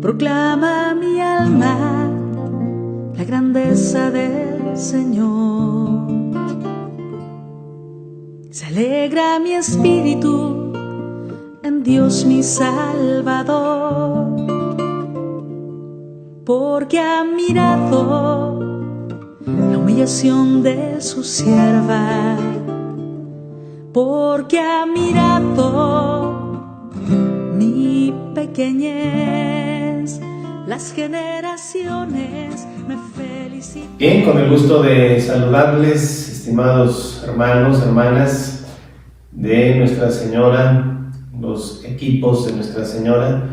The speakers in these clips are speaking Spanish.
Proclama mi alma la grandeza del Señor. Se alegra mi espíritu en Dios mi Salvador, porque ha mirado la humillación de su sierva, porque ha mirado mi pequeñez. Las generaciones me felicitan. Bien, con el gusto de saludarles, estimados hermanos, hermanas de Nuestra Señora, los equipos de Nuestra Señora,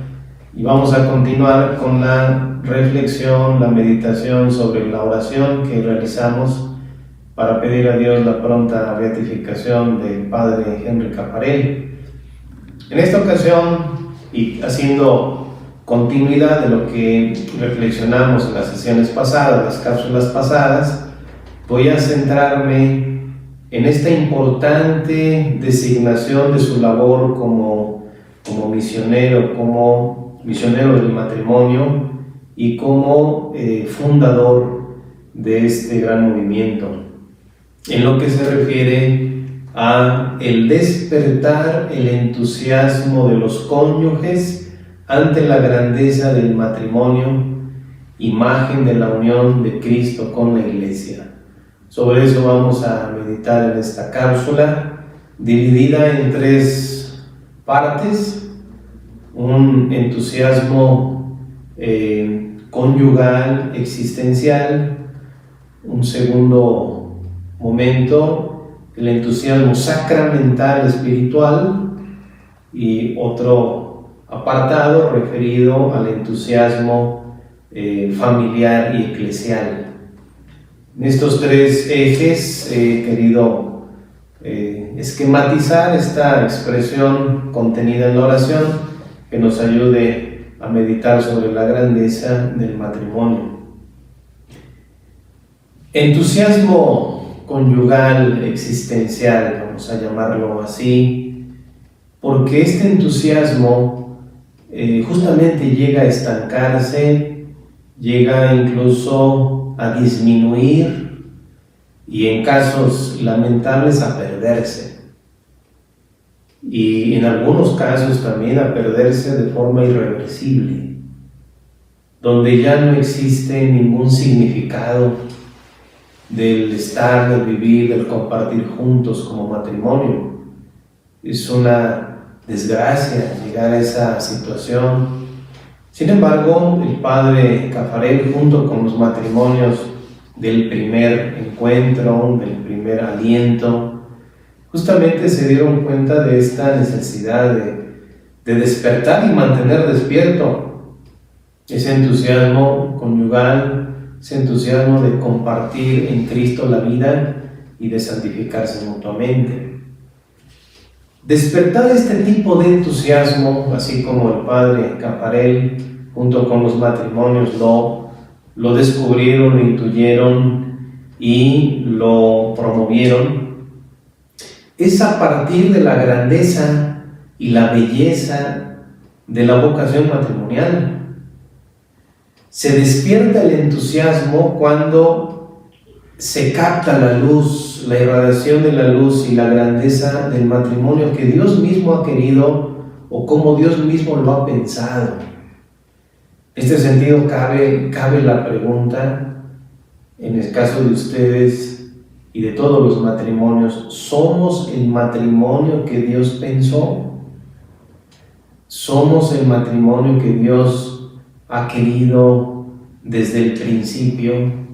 y vamos a continuar con la reflexión, la meditación sobre la oración que realizamos para pedir a Dios la pronta beatificación del Padre Henry Cafarel. En esta ocasión, y haciendo continuidad de lo que reflexionamos en las sesiones pasadas, las cápsulas pasadas, voy a centrarme en esta importante designación de su labor como misionero del matrimonio y como fundador de este gran movimiento, en lo que se refiere a el despertar el entusiasmo de los cónyuges ante la grandeza del matrimonio, imagen de la unión de Cristo con la Iglesia. Sobre eso vamos a meditar en esta cápsula, dividida en 3 partes: un entusiasmo conyugal, existencial; un segundo momento, el entusiasmo sacramental, espiritual; y otro apartado referido al entusiasmo familiar y eclesial. En estos 3 ejes he querido esquematizar esta expresión contenida en la oración que nos ayude a meditar sobre la grandeza del matrimonio. Entusiasmo conyugal, existencial, vamos a llamarlo así, porque este entusiasmo justamente llega a estancarse, llega incluso a disminuir y en casos lamentables a perderse, y en algunos casos también a perderse de forma irreversible, donde ya no existe ningún significado del estar, del vivir, del compartir juntos como matrimonio. Es una desgracia llegar a esa situación. Sin embargo, el Padre Cafarel, junto con los matrimonios del primer encuentro, del primer aliento, justamente se dieron cuenta de esta necesidad de despertar y mantener despierto ese entusiasmo conyugal, ese entusiasmo de compartir en Cristo la vida y de santificarse mutuamente. Despertar este tipo de entusiasmo, así como el Padre Cafarel junto con los matrimonios lo descubrieron, lo intuyeron y lo promovieron, es a partir de la grandeza y la belleza de la vocación matrimonial. Se despierta el entusiasmo cuando se capta la luz, la irradiación de la luz y la grandeza del matrimonio que Dios mismo ha querido o como Dios mismo lo ha pensado. En este sentido cabe la pregunta, en el caso de ustedes y de todos los matrimonios: ¿somos el matrimonio que Dios pensó? ¿Somos el matrimonio que Dios ha querido desde el principio?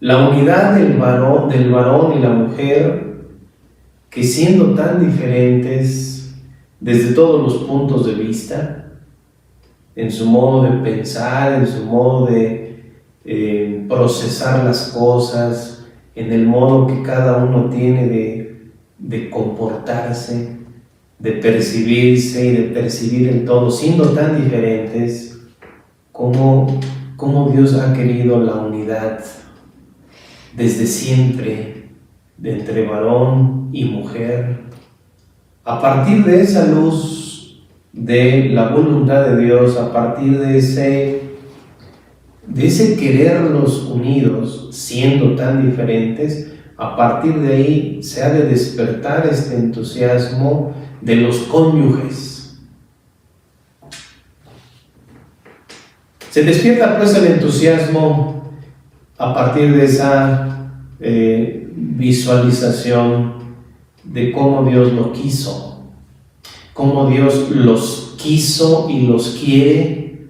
La unidad del varón y la mujer, que siendo tan diferentes desde todos los puntos de vista, en su modo de pensar, en su modo de procesar las cosas, en el modo que cada uno tiene de comportarse, de percibirse y de percibir el todo, siendo tan diferentes, como Dios ha querido la unidad desde siempre de entre varón y mujer. A partir de esa luz de la voluntad de Dios, a partir de ese quererlos unidos, siendo tan diferentes, a partir de ahí se ha de despertar este entusiasmo de los cónyuges. Se despierta pues el entusiasmo a partir de esa visualización de cómo Dios lo quiso, cómo Dios los quiso y los quiere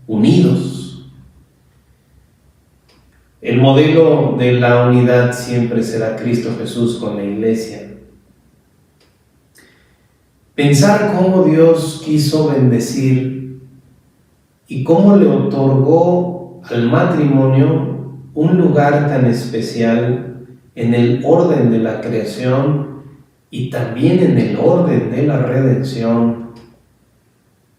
unidos. El modelo de la unidad siempre será Cristo Jesús con la Iglesia. Pensar cómo Dios quiso bendecir y cómo le otorgó al matrimonio un lugar tan especial en el orden de la creación y también en el orden de la redención.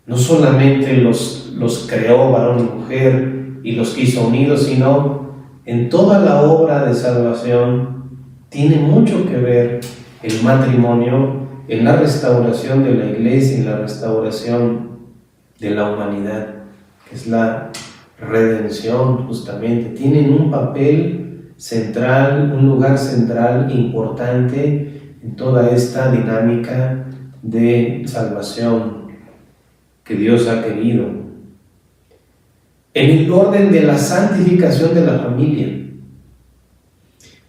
No solamente los creó varón y mujer y los quiso unidos, sino en toda la obra de salvación tiene mucho que ver el matrimonio en la restauración de la Iglesia y la restauración de la humanidad, que es la redención justamente. Tienen un papel central, un lugar central importante en toda esta dinámica de salvación que Dios ha querido. En el orden de la santificación de la familia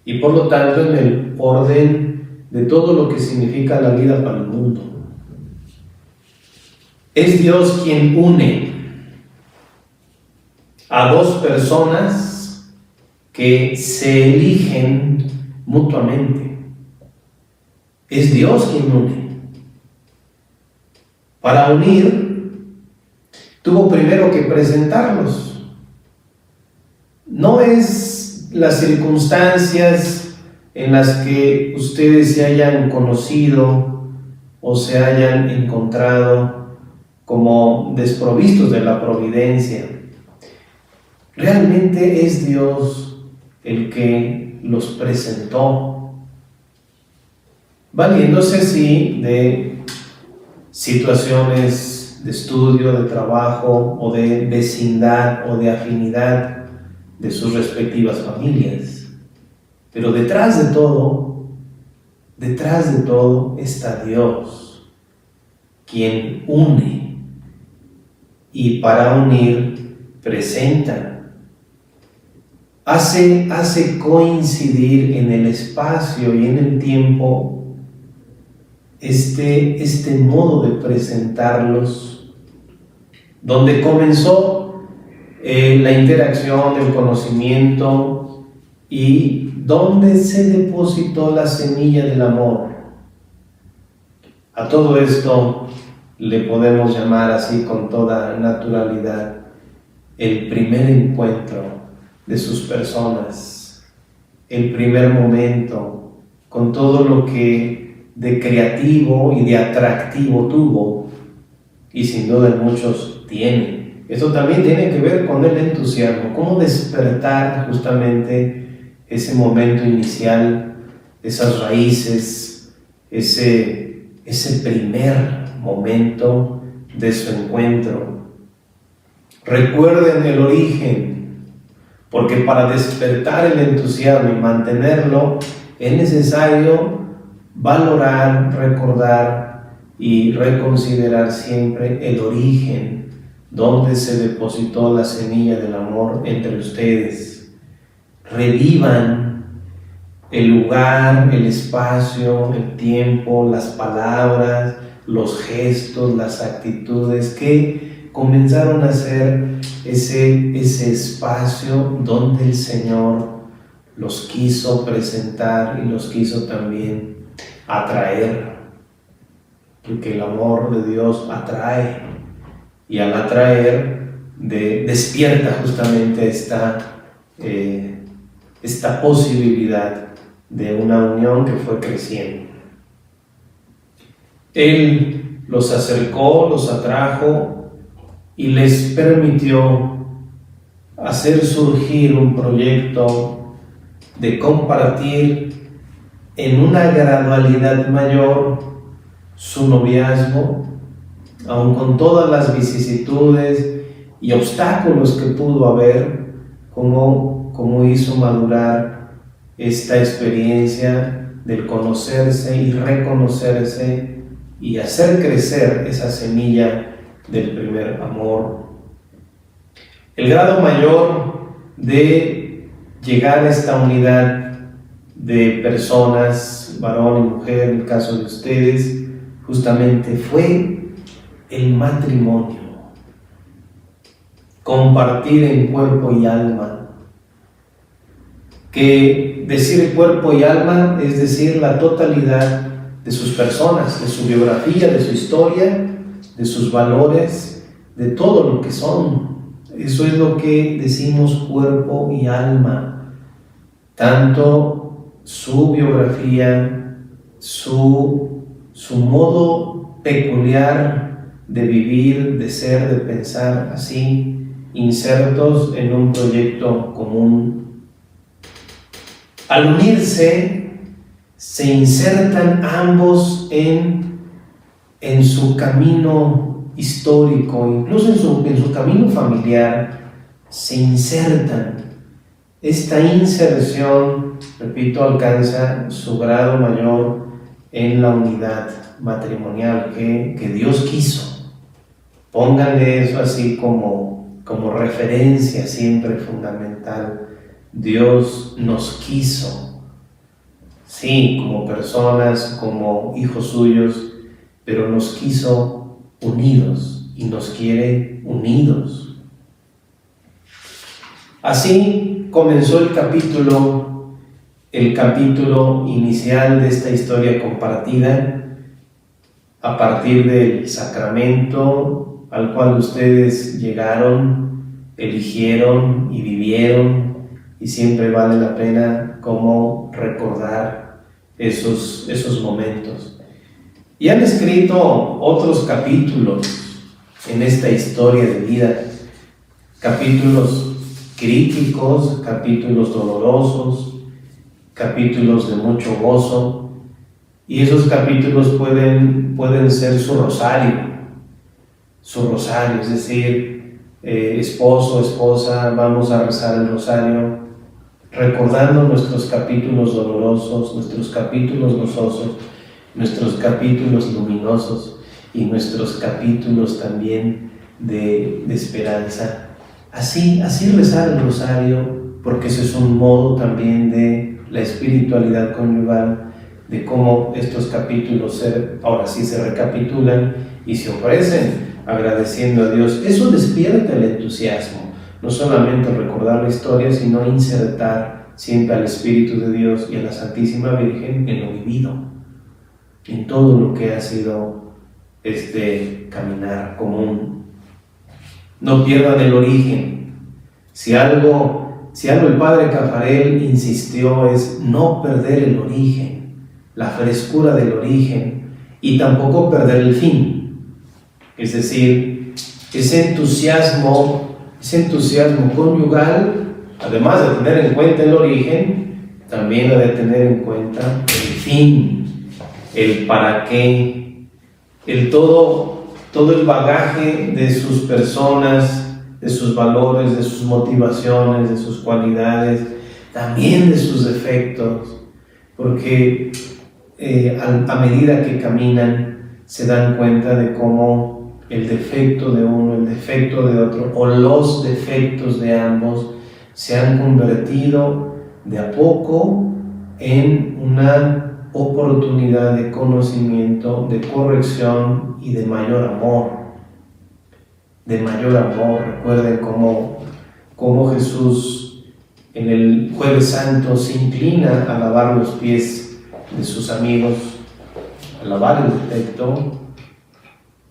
y por lo tanto en el orden de todo lo que significa la vida para el mundo. Es Dios quien une a dos personas que se eligen mutuamente. Es Dios quien une. Para unir, tuvo primero que presentarlos. No es las circunstancias en las que ustedes se hayan conocido o se hayan encontrado como desprovistos de la providencia. Realmente es Dios el que los presentó, valiéndose así de situaciones de estudio, de trabajo o de vecindad o de afinidad de sus respectivas familias. Pero detrás de todo está Dios, quien une y para unir presenta. Hace coincidir en el espacio y en el tiempo este modo de presentarlos, donde comenzó la interacción, el conocimiento y donde se depositó la semilla del amor. A todo esto le podemos llamar así con toda naturalidad el primer encuentro de sus personas, el primer momento, con todo lo que de creativo y de atractivo tuvo, y sin duda muchos tienen. Esto también tiene que ver con el entusiasmo, cómo despertar justamente ese momento inicial, esas raíces, ese primer momento de su encuentro. Recuerden el origen, porque para despertar el entusiasmo y mantenerlo es necesario valorar, recordar y reconsiderar siempre el origen, donde se depositó la semilla del amor entre ustedes. Revivan el lugar, el espacio, el tiempo, las palabras, los gestos, las actitudes que comenzaron a ser ese espacio donde el Señor los quiso presentar y los quiso también atraer, porque el amor de Dios atrae, y al atraer despierta justamente esta posibilidad de una unión que fue creciendo. Él los acercó, los atrajo y les permitió hacer surgir un proyecto de compartir en una gradualidad mayor su noviazgo aun con todas las vicisitudes y obstáculos que pudo haber, cómo hizo madurar esta experiencia del conocerse y reconocerse y hacer crecer esa semilla del primer amor. El grado mayor de llegar a esta unidad de personas, varón y mujer, en el caso de ustedes, justamente fue el matrimonio. Compartir en cuerpo y alma. Que decir cuerpo y alma es decir la totalidad de sus personas, de su biografía, de su historia, de sus valores, de todo lo que son. Eso es lo que decimos cuerpo y alma. Tanto su biografía, su modo peculiar de vivir, de ser, de pensar, así, insertos en un proyecto común. Al unirse, se insertan ambos en su camino histórico, incluso en su camino familiar, se insertan. Esta inserción, repito, alcanza su grado mayor en la unidad matrimonial que Dios quiso. Pónganle eso así como referencia siempre fundamental. Dios nos quiso, sí, como personas, como hijos suyos, pero nos quiso unidos y nos quiere unidos. Así comenzó el capítulo inicial de esta historia compartida a partir del sacramento al cual ustedes llegaron, eligieron y vivieron, y siempre vale la pena como recordar esos momentos. Y han escrito otros capítulos en esta historia de vida, capítulos críticos, capítulos dolorosos, capítulos de mucho gozo, y esos capítulos pueden ser su rosario, es decir, esposo, esposa, vamos a rezar el rosario, recordando nuestros capítulos dolorosos, nuestros capítulos gozosos, nuestros capítulos luminosos y nuestros capítulos también de esperanza. Así rezar el rosario, porque ese es un modo también de la espiritualidad conyugal, de cómo estos capítulos ahora sí se recapitulan y se ofrecen agradeciendo a Dios. Eso despierta el entusiasmo, no solamente recordar la historia, sino insertar siempre al Espíritu de Dios y a la Santísima Virgen en lo vivido, en todo lo que ha sido este caminar común. No pierdan el origen. Si algo el Padre Caffarel insistió es no perder el origen, la frescura del origen, y tampoco perder el fin. Es decir, ese entusiasmo conyugal, además de tener en cuenta el origen, también ha de tener en cuenta el fin, el para qué, el todo el bagaje de sus personas, de sus valores, de sus motivaciones, de sus cualidades, también de sus defectos, porque a medida que caminan se dan cuenta de cómo el defecto de uno, el defecto de otro, o los defectos de ambos se han convertido de a poco en una oportunidad de conocimiento, de corrección y de mayor amor. Recuerden cómo Jesús en el Jueves Santo se inclina a lavar los pies de sus amigos, a lavar el defecto.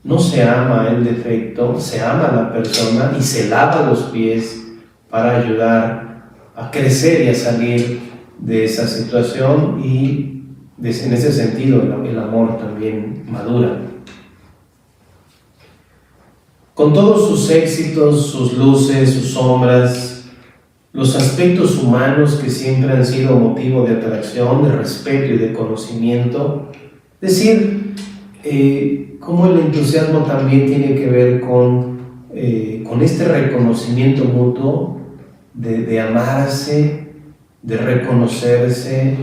No se ama el defecto, se ama a la persona y se lava los pies para ayudar a crecer y a salir de esa situación, y en ese sentido el amor también madura. Con todos sus éxitos, sus luces, sus sombras, los aspectos humanos que siempre han sido motivo de atracción, de respeto y de conocimiento, decir cómo el entusiasmo también tiene que ver con este reconocimiento mutuo de amarse, de reconocerse,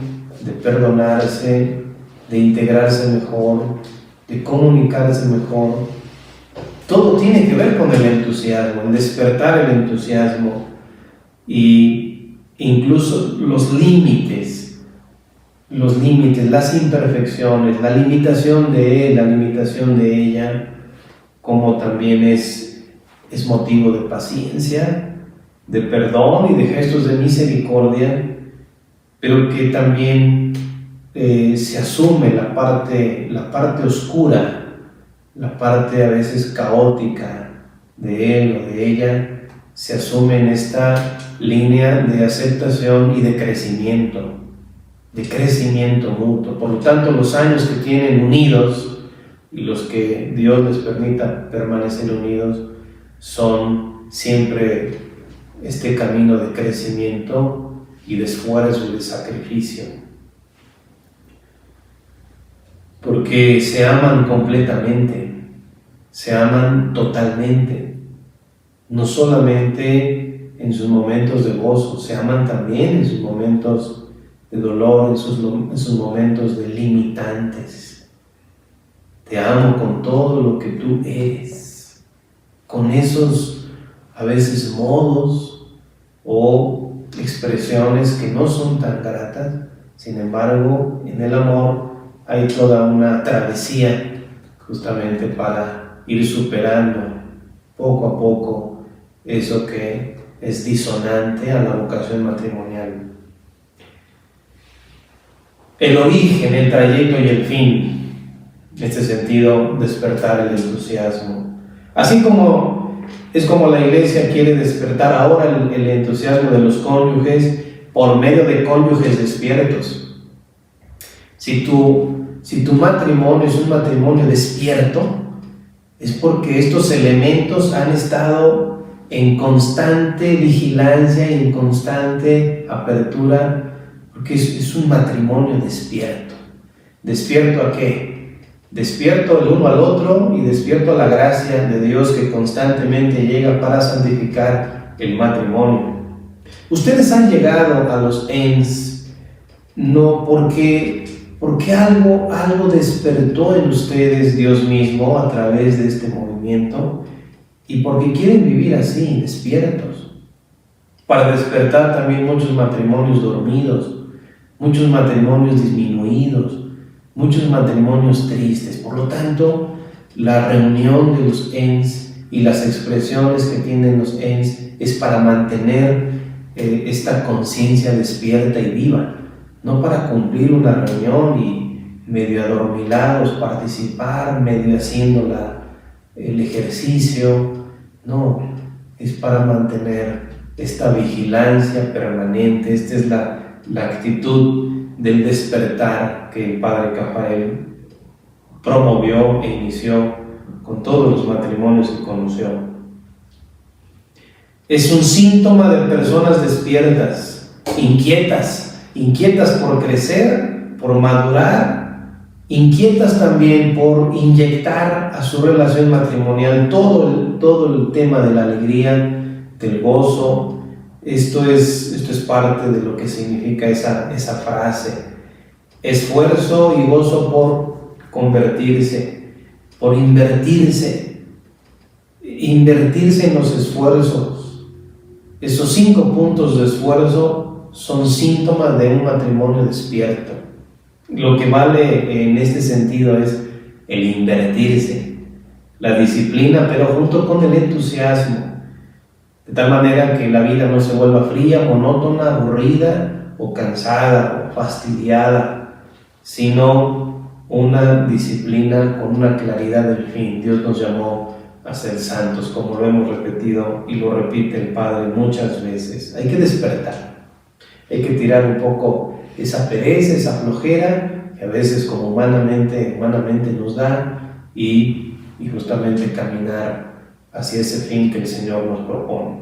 de perdonarse, de integrarse mejor, de comunicarse mejor. Todo tiene que ver con el entusiasmo, en despertar el entusiasmo, y incluso los límites, las imperfecciones, la limitación de él, la limitación de ella, como también es motivo de paciencia, de perdón y de gestos de misericordia, pero que también se asume la parte oscura, la parte a veces caótica de él o de ella, se asume en esta línea de aceptación y de crecimiento mutuo. Por lo tanto, los años que tienen unidos y los que Dios les permita permanecer unidos son siempre este camino de crecimiento y de esfuerzo y de sacrificio, porque se aman completamente, se aman totalmente, no solamente en sus momentos de gozo, se aman también en sus momentos de dolor, en sus momentos de limitantes. Te amo con todo lo que tú eres, con esos a veces modos o expresiones que no son tan gratas. Sin embargo, en el amor hay toda una travesía justamente para ir superando poco a poco eso que es disonante a la vocación matrimonial. El origen, el trayecto y el fin, en este sentido, despertar el entusiasmo. Así como es como la Iglesia quiere despertar ahora el entusiasmo de los cónyuges por medio de cónyuges despiertos. Si tu matrimonio es un matrimonio despierto, es porque estos elementos han estado en constante vigilancia y en constante apertura, porque es un matrimonio despierto. ¿Despierto a qué? Despierto el uno al otro y despierto a la gracia de Dios que constantemente llega para santificar el matrimonio. Ustedes han llegado a los ENS no porque algo despertó en ustedes Dios mismo a través de este movimiento y porque quieren vivir así, despiertos. Para despertar también muchos matrimonios dormidos, muchos matrimonios disminuidos, muchos matrimonios tristes. Por lo tanto, la reunión de los ENS y las expresiones que tienen los ENS es para mantener esta conciencia despierta y viva, no para cumplir una reunión y medio adormilados participar, medio haciendo el ejercicio. No, es para mantener esta vigilancia permanente. Esta es la actitud del despertar que el Padre Cafael promovió e inició con todos los matrimonios que conoció. Es un síntoma de personas despiertas, inquietas por crecer, por madurar, inquietas también por inyectar a su relación matrimonial todo el tema de la alegría, del gozo. Esto es parte de lo que significa esa frase: esfuerzo y gozo por convertirse, por invertirse en los esfuerzos. Esos 5 puntos de esfuerzo son síntomas de un matrimonio despierto. Lo que vale en este sentido es el invertirse, la disciplina, pero junto con el entusiasmo, de tal manera que la vida no se vuelva fría, monótona, aburrida o cansada o fastidiada, sino una disciplina con una claridad del fin. Dios nos llamó a ser santos, como lo hemos repetido y lo repite el Padre muchas veces. Hay que despertar, hay que tirar un poco esa pereza, esa flojera que a veces como humanamente nos da y justamente caminar hacia ese fin que el Señor nos propone.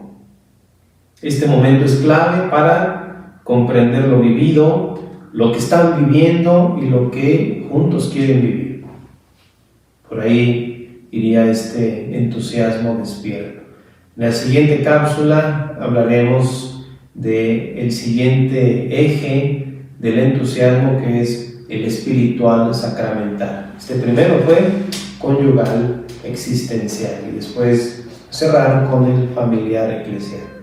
Este momento es clave para comprender lo vivido, lo que están viviendo y lo que juntos quieren vivir. Por ahí iría este entusiasmo despierto. En la siguiente cápsula hablaremos del siguiente eje del entusiasmo, que es el espiritual sacramental. Este primero fue conyugal existencial y después cerrar con el familiar eclesial.